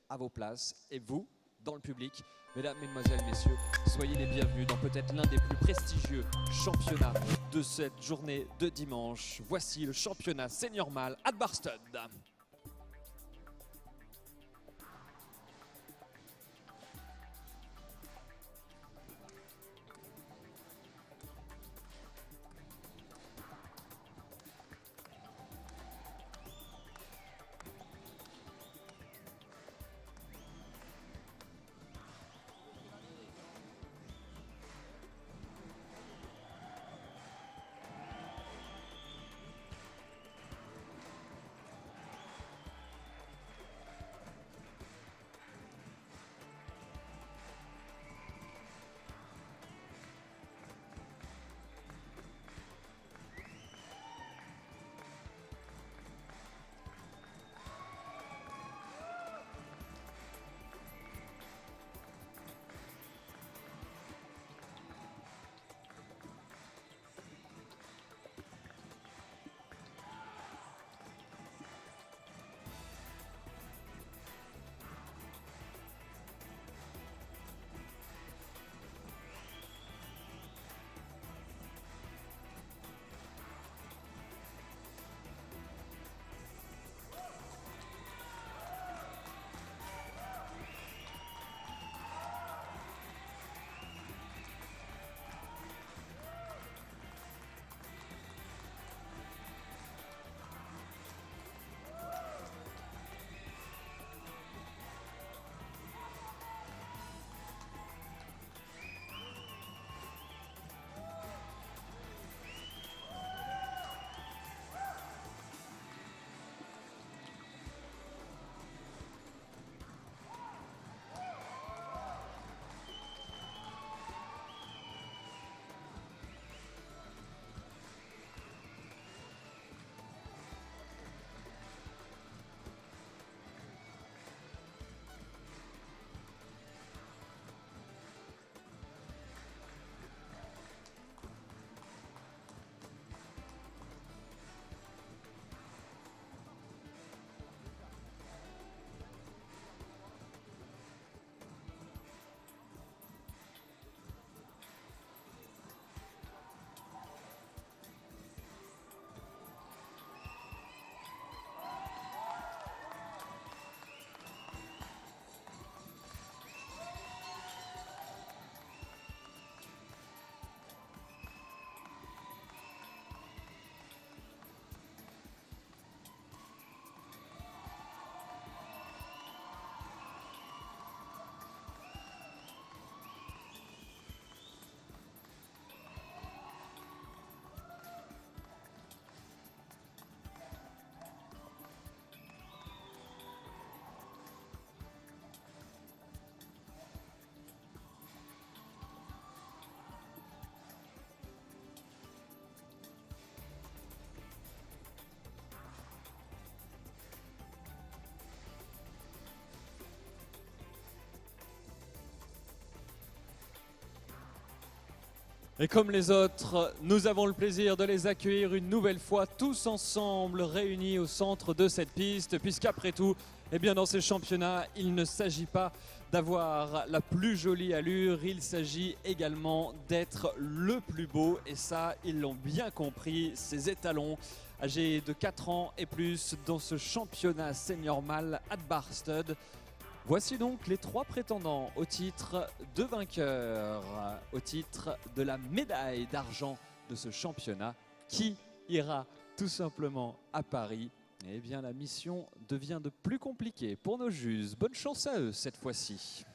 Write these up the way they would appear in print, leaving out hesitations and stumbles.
à vos places. Et vous, dans le public, mesdames, mesdemoiselles, messieurs, soyez les bienvenus dans peut-être l'un des plus prestigieux championnats de cette journée de dimanche. Voici le championnat senior mâle Adbarstud. Et comme les autres, nous avons le plaisir de les accueillir une nouvelle fois, tous ensemble réunis au centre de cette piste, puisqu'après tout, eh bien dans ces championnats, il ne s'agit pas d'avoir la plus jolie allure, il s'agit également d'être le plus beau, et ça, ils l'ont bien compris, ces étalons âgés de 4 ans et plus dans ce championnat senior mâle Adbarstud. Voici donc les 3 prétendants au titre de vainqueur, au titre de la médaille d'argent de ce championnat qui ira tout simplement à Paris. Eh bien, la mission devient de plus compliquée pour nos juges. Bonne chance à eux cette fois-ci.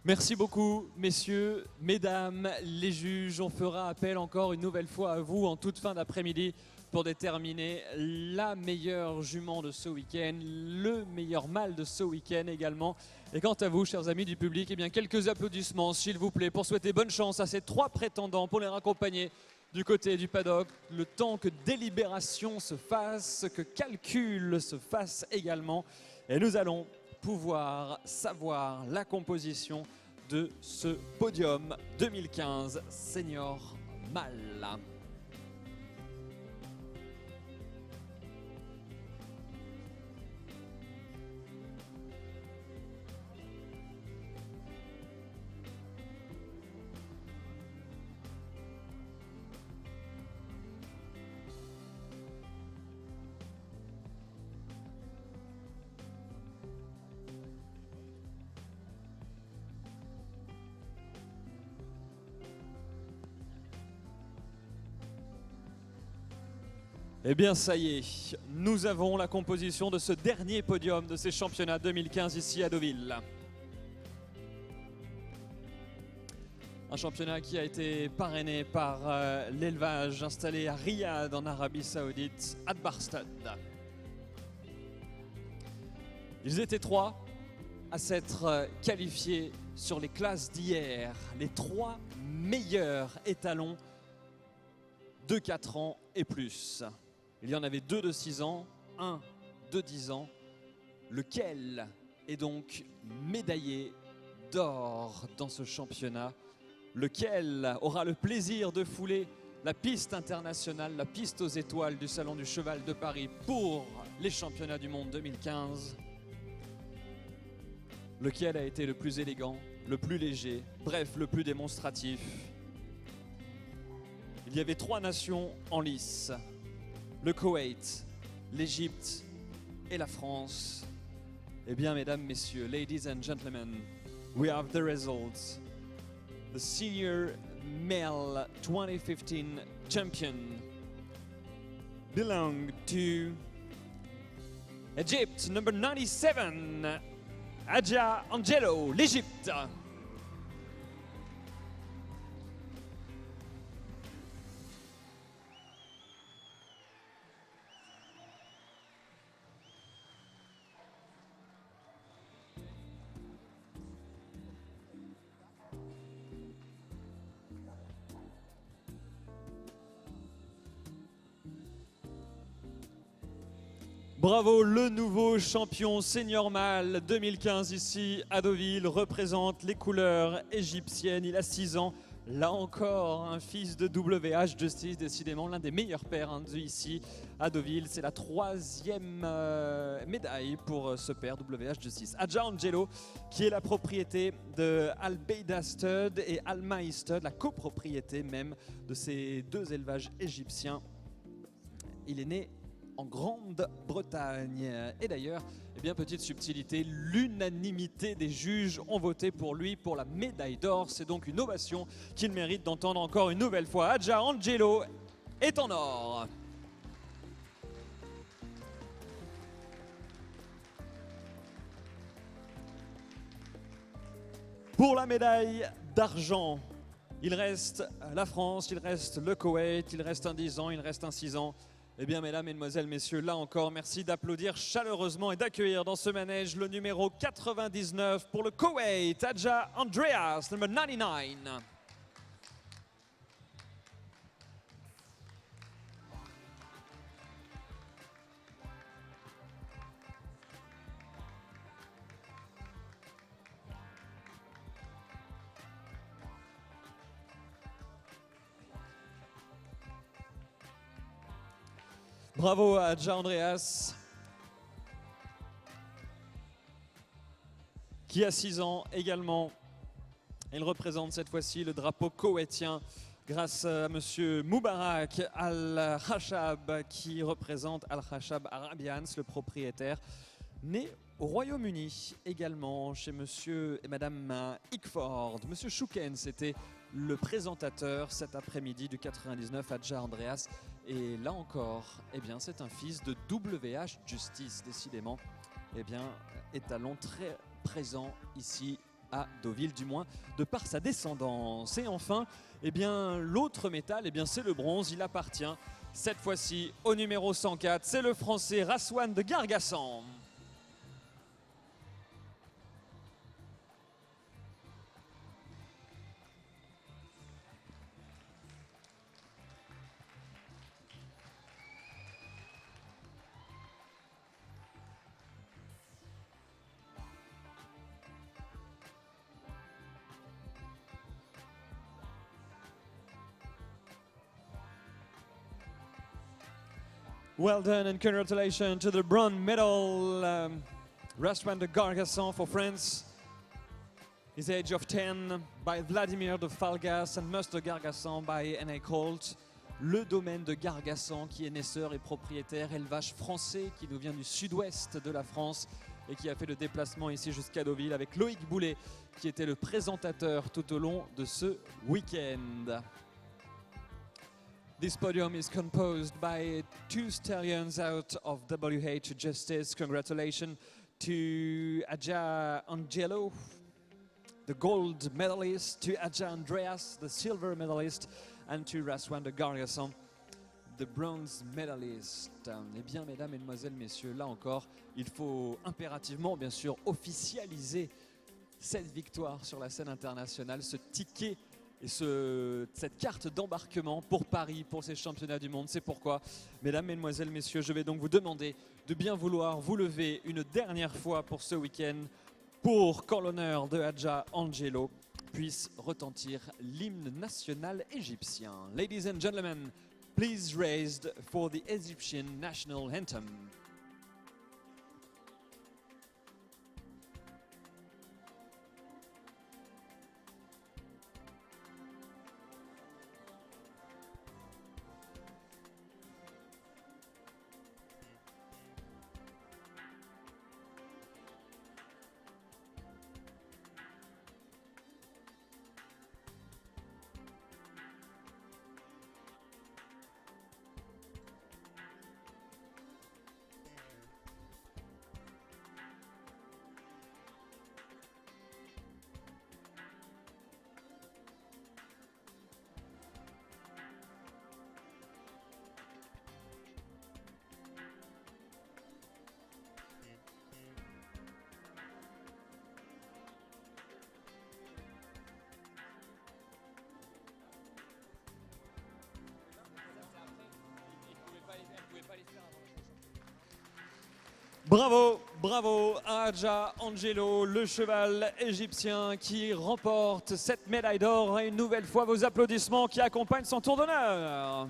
Merci beaucoup, messieurs, mesdames, les juges. On fera appel encore une nouvelle fois à vous en toute fin d'après-midi pour déterminer la meilleure jument de ce week-end, le meilleur mâle de ce week-end également. Et quant à vous, chers amis du public, eh bien, quelques applaudissements, s'il vous plaît, pour souhaiter bonne chance à ces 3 prétendants, pour les raccompagner du côté du paddock, le temps que délibération se fasse, que calcul se fasse également. Et nous allons pouvoir savoir la composition de ce podium 2015 senior mâle. Eh bien ça y est, nous avons la composition de ce dernier podium de ces championnats 2015 ici à Deauville. Un championnat qui a été parrainé par l'élevage installé à Riyad en Arabie Saoudite, Adbarstud. Ils étaient 3 à s'être qualifiés sur les classes d'hier, les 3 meilleurs étalons de 4 ans et plus. Il y en avait 2 de 6 ans, 1 de 10 ans, lequel est donc médaillé d'or dans ce championnat, lequel aura le plaisir de fouler la piste internationale, la piste aux étoiles du Salon du Cheval de Paris pour les championnats du monde 2015. Lequel a été le plus élégant, le plus léger, bref, le plus démonstratif. Il y avait 3 nations en lice. Le Koweït, l'Égypte et la France. Eh bien, mesdames, messieurs, ladies and gentlemen, we have the results. The senior male 2015 champion belonged to Egypt, number 97, Adja Angelo, l'Égypte. Bravo, le nouveau champion senior mâle 2015 ici à Deauville représente les couleurs égyptiennes. Il a 6 ans, là encore un fils de WH Justice, décidément l'un des meilleurs pères ici à Deauville. C'est la 3e médaille pour ce père WH Justice. Adja Angelo, qui est la propriété de Al-Beida Stud et Al-Maï Stud, la copropriété même de ces 2 élevages égyptiens. Il est né en Grande-Bretagne. Et d'ailleurs, eh bien, petite subtilité, l'unanimité des juges ont voté pour lui pour la médaille d'or. C'est donc une ovation qu'il mérite d'entendre encore une nouvelle fois. Adja Angelo est en or. Pour la médaille d'argent, il reste la France, il reste le Koweït, il reste un 10 ans, il reste un 6 ans. Eh bien, mesdames, mesdemoiselles, messieurs, là encore, merci d'applaudir chaleureusement et d'accueillir dans ce manège le numéro 99 pour le Koweït, Adja Andreas, number 99. Bravo à Adja Andreas, qui a 6 ans également. Il représente cette fois-ci le drapeau koweïtien grâce à monsieur Moubarak Al-Khashab, qui représente Al-Khashab Arabians, le propriétaire, né au Royaume-Uni également, chez monsieur et madame Ickford. Monsieur Chouken, c'était le présentateur cet après-midi du 99 Adja Andreas. Et là encore, eh bien, c'est un fils de WH Justice, décidément. Eh bien, étalon très présent ici à Deauville, du moins de par sa descendance. Et enfin, eh bien, l'autre métal, eh bien, c'est le bronze. Il appartient cette fois-ci au numéro 104. C'est le Français Raswan de Gargassan. Well done and congratulations to the bronze medal, Raswan de Gargassan for France. His age of 10 by Vladimir de Falgas and Mus de Gargassan by N.A. Colt. Le domaine de Gargassan qui est naisseur et propriétaire, élevage français qui nous vient du sud-ouest de la France et qui a fait le déplacement ici jusqu'à Deauville avec Loïc Boulet qui était le présentateur tout au long de ce week-end. This podium is composed by 2 stallions out of WH Justice. Congratulations to Aja Angelo, the gold medalist, to Aja Andreas, the silver medalist, and to Raswan de Gargassan, the bronze medalist. Eh bien, mesdames, mesdemoiselles, messieurs, là encore, il faut impérativement, bien sûr, officialiser cette victoire sur la scène internationale, ce ticket et cette carte d'embarquement pour Paris, pour ces championnats du monde. C'est pourquoi, mesdames, mesdemoiselles, messieurs, je vais donc vous demander de bien vouloir vous lever une dernière fois pour ce week-end pour qu'en l'honneur de Aja Angelo puisse retentir l'hymne national égyptien. Ladies and gentlemen, please raise for the Egyptian national anthem. Bravo, bravo à Aja Angelo, le cheval égyptien qui remporte cette médaille d'or. Et une nouvelle fois, vos applaudissements qui accompagnent son tour d'honneur.